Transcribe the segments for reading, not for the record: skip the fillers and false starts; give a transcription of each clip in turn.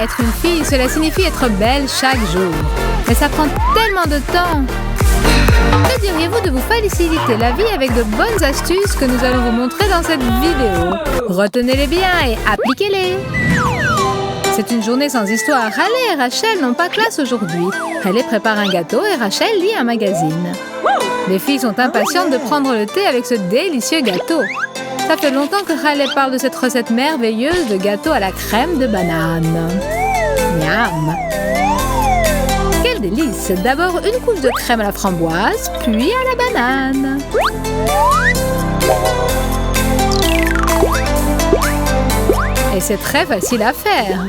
Être une fille, cela signifie être belle chaque jour. Mais ça prend tellement de temps. Que diriez-vous de vous faciliter la vie avec de bonnes astuces que nous allons vous montrer dans cette vidéo? Retenez-les bien et appliquez-les. C'est une journée sans histoire. Riley et Rachel n'ont pas classe aujourd'hui. Riley prépare un gâteau et Rachel lit un magazine. Les filles sont impatientes de prendre le thé avec ce délicieux gâteau. Ça fait longtemps que Riley parle de cette recette merveilleuse de gâteau à la crème de banane. Miam! Quel délice! D'abord une couche de crème à la framboise, puis à la banane. Et c'est très facile à faire.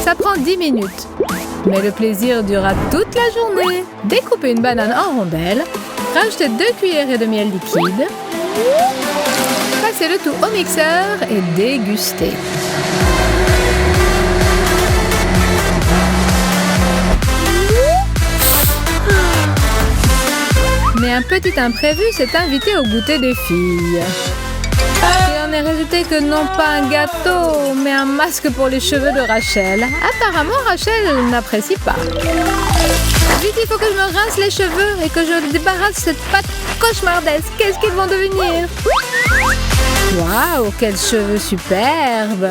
Ça prend 10 minutes. Mais le plaisir durera toute la journée. Découpez une banane en rondelles. Rajoutez 2 cuillerées de miel liquide. Passez le tout au mixeur et dégustez. Mais un petit imprévu s'est invité au goûter des filles. Il en est résulté que non pas un gâteau, mais un masque pour les cheveux de Rachel. Apparemment, Rachel n'apprécie pas. Vite, il faut que je me rince les cheveux et que je débarrasse cette pâte cauchemardesque. Qu'est-ce qu'ils vont devenir? Waouh, quels cheveux superbes!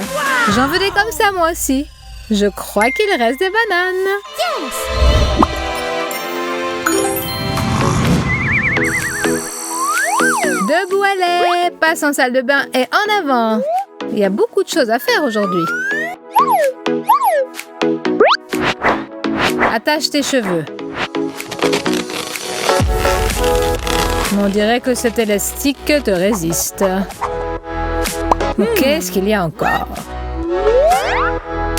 J'en veux des comme ça, moi aussi. Je crois qu'il reste des bananes. Debout allez, passe en salle de bain et en avant. Il y a beaucoup de choses à faire aujourd'hui. Attache tes cheveux. On dirait que cet élastique te résiste. Qu'est-ce qu'il y a encore?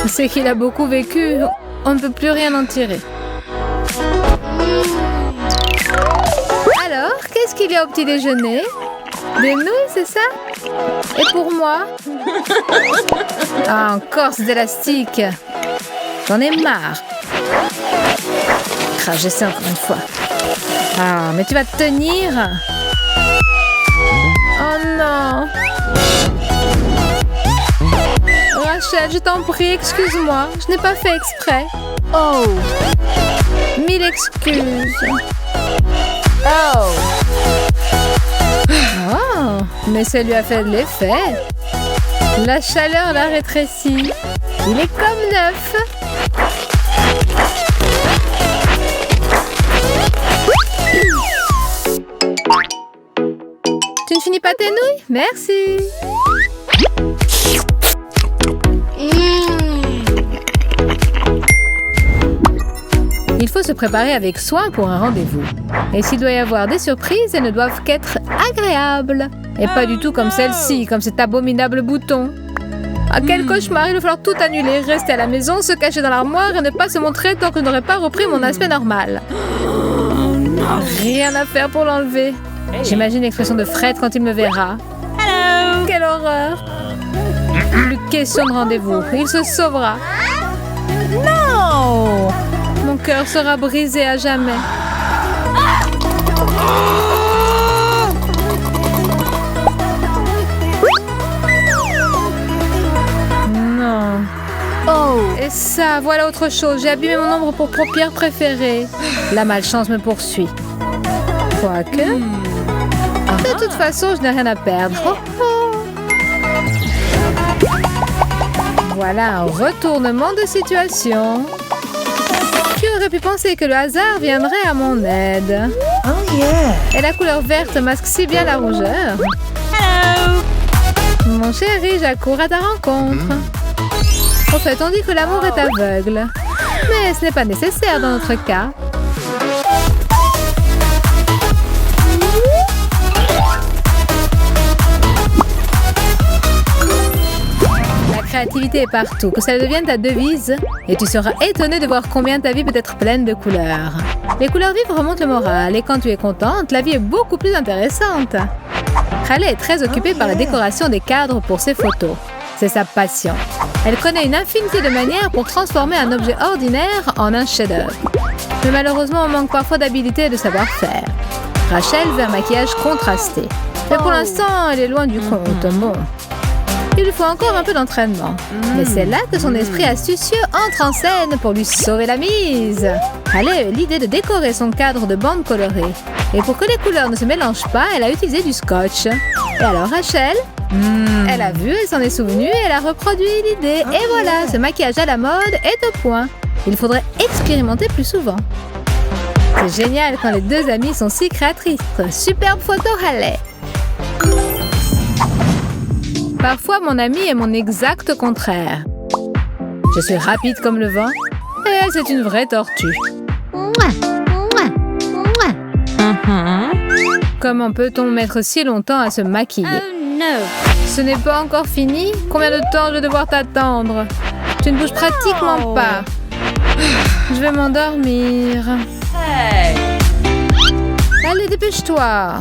C'est qu'il a beaucoup vécu. On ne peut plus rien en tirer. Alors, qu'est-ce qu'il y a au petit déjeuner? Des nouilles, c'est ça? Et pour moi? Ah, encore ces élastiques. J'en ai marre. J'essaie encore une fois. Ah, mais tu vas te tenir? Oh non! Rachel, je t'en prie, excuse-moi. Je n'ai pas fait exprès. Oh! 1000 excuses. Oh! Oh! Mais ça lui a fait de l'effet. La chaleur l'a rétréci. Il est comme neuf. Tu ne finis pas tes nouilles? Merci. Il faut se préparer avec soin pour un rendez-vous. Et s'il doit y avoir des surprises, elles ne doivent qu'être agréables. Et pas du tout comme celle-ci, comme cet abominable bouton. Ah, quel cauchemar, il va falloir tout annuler, rester à la maison, se cacher dans l'armoire et ne pas se montrer tant que je n'aurai pas repris mon aspect normal. Rien à faire pour l'enlever. J'imagine l'expression de Fred quand il me verra. Hello. Quelle horreur. Plus question de rendez-vous, il se sauvera. Non. Mon cœur sera brisé à jamais. Non. Oh. Et ça, voilà autre chose. J'ai abîmé mon ombre pour paupières préférée. La malchance me poursuit. Quoique... De toute façon, je n'ai rien à perdre. Oh, oh. Voilà un retournement de situation. Qui aurait pu penser que le hasard viendrait à mon aide? Oh yeah! Et la couleur verte masque si bien la rougeur. Hello! Mon chéri, j'accours à ta rencontre. En fait, on dit que l'amour est aveugle. Mais ce n'est pas nécessaire dans notre cas. La créativité est partout, que ça devienne ta devise et tu seras étonné de voir combien ta vie peut être pleine de couleurs. Les couleurs vives remontent le moral et quand tu es contente, la vie est beaucoup plus intéressante. Riley est très occupée par la décoration des cadres pour ses photos. C'est sa passion. Elle connaît une infinité de manières pour transformer un objet ordinaire en un chef-d'œuvre. Mais malheureusement, on manque parfois d'habileté et de savoir-faire. Rachel veut un maquillage contrasté. Mais pour l'instant, elle est loin du compte. Bon. Il lui faut encore un peu d'entraînement. Mais c'est là que son esprit astucieux entre en scène pour lui sauver la mise. Elle a eu l'idée de décorer son cadre de bandes colorées. Et pour que les couleurs ne se mélangent pas, elle a utilisé du scotch. Et alors Rachel, elle a vu, elle s'en est souvenue et elle a reproduit l'idée. Et voilà, ce maquillage à la mode est au point. Il faudrait expérimenter plus souvent. C'est génial quand les deux amies sont si créatrices. Superbe photo, Halle. Parfois, mon amie est mon exact contraire. Je suis rapide comme le vent et elle, c'est une vraie tortue. Comment peut-on mettre si longtemps à se maquiller? Oh no! Ce n'est pas encore fini? Combien de temps je vais devoir t'attendre? Tu ne bouges pratiquement pas. Je vais m'endormir. Hey! Allez, dépêche-toi.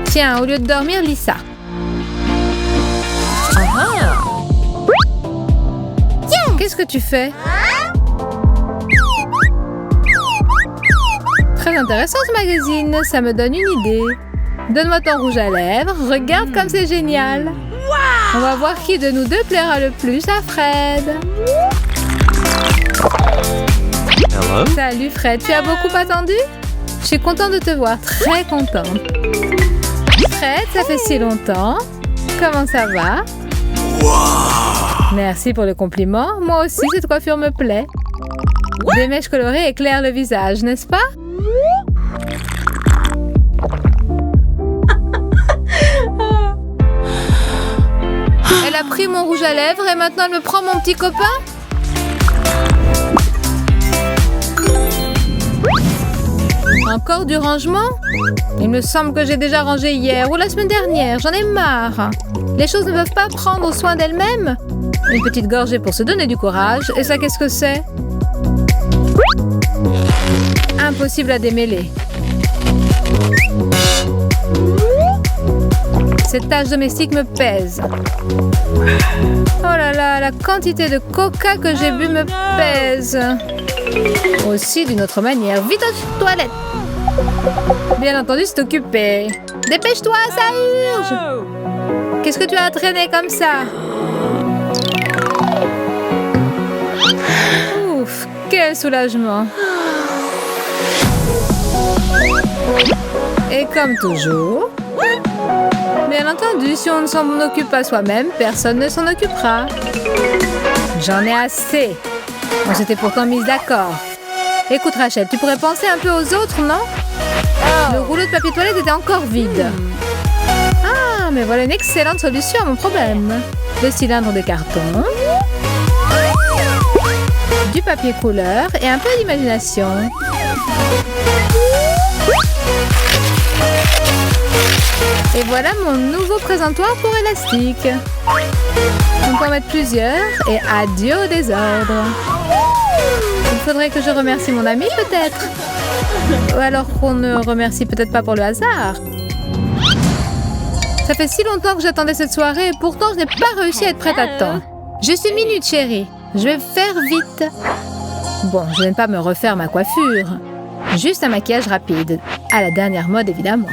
Tiens, au lieu de dormir, lis ça. Qu'est-ce que tu fais? Très intéressant ce magazine, ça me donne une idée. Donne-moi ton rouge à lèvres, regarde comme c'est génial. On va voir qui de nous deux plaira le plus à Fred. Hello? Salut Fred, tu as beaucoup attendu? Je suis contente de te voir, très contente. Fred, ça fait si longtemps. Comment ça va? Merci pour le compliment. Moi aussi, cette coiffure me plaît. Des mèches colorées éclairent le visage, n'est-ce pas? Elle a pris mon rouge à lèvres et maintenant elle me prend mon petit copain? Encore du rangement? Il me semble que j'ai déjà rangé hier ou la semaine dernière. J'en ai marre. Les choses ne peuvent pas prendre soin d'elles-mêmes. Une petite gorgée pour se donner du courage. Et ça, qu'est-ce que c'est? Impossible à démêler. Cette tâche domestique me pèse. Oh là là, la quantité de coca que j'ai bu me pèse. Aussi, d'une autre manière, vite aux toilettes. Bien entendu, c'est occupé. Dépêche-toi, ça urge. Qu'est-ce que tu as traîné comme ça? Ouf, quel soulagement. Et comme toujours, bien entendu, si on ne s'en occupe pas soi-même, personne ne s'en occupera. J'en ai assez. On s'était pourtant mis d'accord. Écoute Rachel, tu pourrais penser un peu aux autres, non? Le rouleau de papier toilette était encore vide. Ah, mais voilà une excellente solution à mon problème. Le cylindre de carton, du papier couleur et un peu d'imagination. Et voilà mon nouveau présentoir pour élastique. On peut en mettre plusieurs et adieu au désordre. Il faudrait que je remercie mon ami peut-être. Ou alors qu'on ne remercie peut-être pas pour le hasard. Ça fait si longtemps que j'attendais cette soirée et pourtant je n'ai pas réussi à être prête à temps. Juste une minute chérie, je vais faire vite. Bon, je ne vais pas me refaire ma coiffure. Juste un maquillage rapide, à la dernière mode évidemment.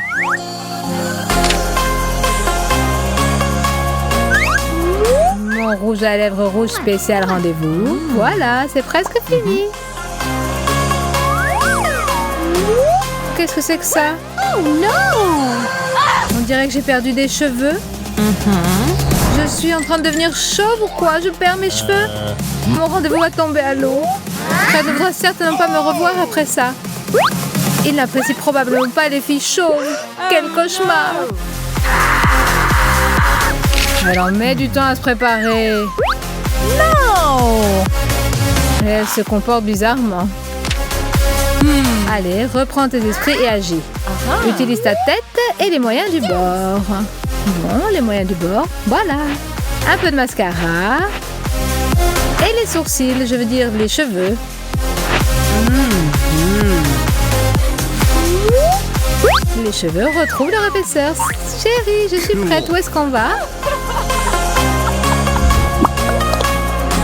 Mon rouge à lèvres rouge spécial rendez-vous. Voilà, c'est presque fini. Qu'est-ce que c'est que ça? Oh non! On dirait que j'ai perdu des cheveux. Je suis en train de devenir chauve ou quoi? Je perds mes cheveux. Mon rendez-vous va tomber à l'eau. Fred ne devra certainement pas me revoir après ça. Il n'apprécie probablement pas les filles chauves. Quel cauchemar! Elle en met du temps à se préparer. Non! Et elle se comporte bizarrement. Allez, reprends tes esprits et agis. Utilise ta tête et les moyens du bord. Bon, les moyens du bord, voilà. Un peu de mascara. Et les sourcils, je veux dire les cheveux. Les cheveux retrouvent leur épaisseur. Chérie, je suis prête. Où est-ce qu'on va?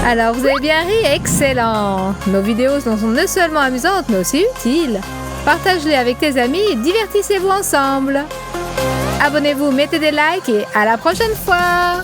Alors, vous avez bien ri? Excellent! Nos vidéos sont non seulement amusantes, mais aussi utiles. Partage-les avec tes amis et divertissez-vous ensemble. Abonnez-vous, mettez des likes et à la prochaine fois!